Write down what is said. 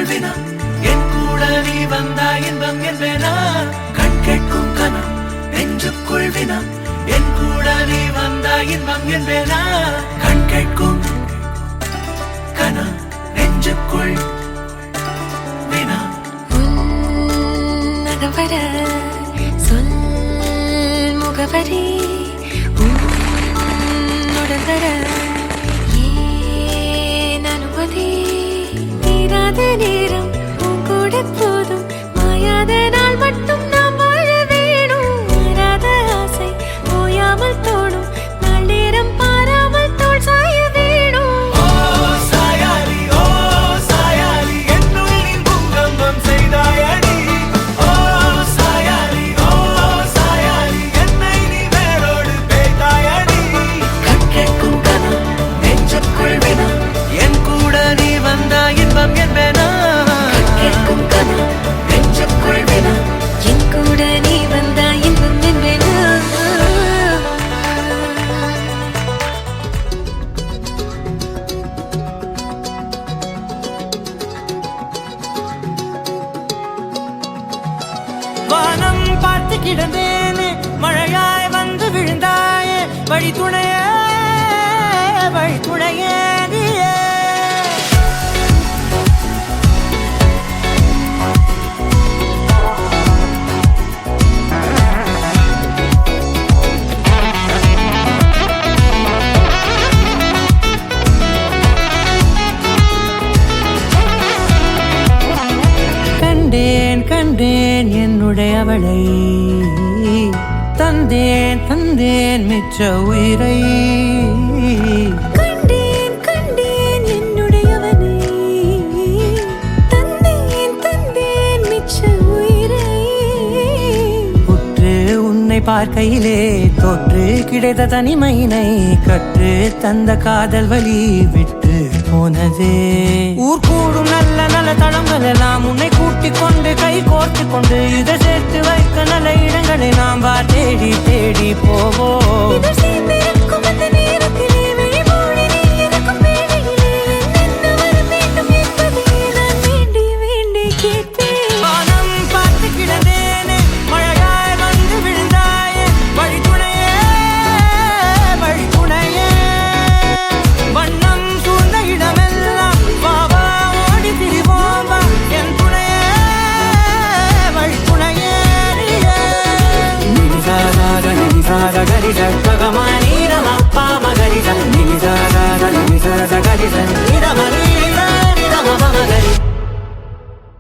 வினா என் கூட நீ வந்தா இன்பம் என்பேனா கண் கேட்கும் கனம் நெஞ்சுக்குள் வினா என் கூட நீ வந்தா இன்பம் என்பேனா கண் கேட்கும் கனம் நெஞ்சுக்குள் வினா நகவர சொல் முகவரி உடவர ஏன் அனுமதி தீராத நேரம் கூட போதும் மாயாத நாள் மட்டும் நாம் வாழ வேணும் மாறாத ஆசை ஓயாமல் தோணும் நாள் நேரம் பாராமல் தோல் சாய வேணும் ஓ சாயாலி என்னுள் பூங்கம்பம் செய்தாயடி ஓ சாயாலி என்னை நீ வேரோடு பேய்த்தாயடி கண் கேட்கும் கனம் நெஞ்சுக்குள் வினா என் கூட நீ வந்தா இன்பம் என்பேனா கேட்கும் கனம் நெஞ்சுக்குள் வினா என் கூட நீ வந்தா இன்பம் என்பேனா வானம் பார்த்து கிடந்தேனே மழையாய் வந்து விழுந்தாயே வழி துணையே நீயே கண்டேன் என்னுடையவளை தந்தேன் மிச்ச உயிரை கண்டேன் என்னுடையவனை தந்தேன் மிச்ச உயிரை உற்று உன்னை பார்க்கையிலே தொற்று கிடைத்த தனிமையினை கற்று தந்த காதல் வழி விட்டு போனதே ஊர் கூடும் நல்ல நல்ல தளங்கள் எல்லாம் உன்னை கூட்டிக் கொண்டு கை கோர்த்து கொண்டு இதை சேர்த்து வைக்க நல்ல இடங்களை நாம் வா தேடி தேடி போவோம் இதழ் சேர்ந்திருக்கும் அந்த நேரத்திலே விழிமூடி நீ இருக்கும் வேளையிலே என்னென்ன வர வேண்டும் என்பதை நான் வேண்டி கேட்பேன் வானம் பார்த்து கிடந்தேனே மழையாய் வந்து விழுந்தாயே வழி துணையே வண்ணம் சூழ்ந்த இடமெல்லாம் வா ஓடி திரிவோம் வா என் துணையே வழி துணையே நினிசார கரிச ககமா நீரமப்பா மகரிச நினிசார கரிச நிரமணி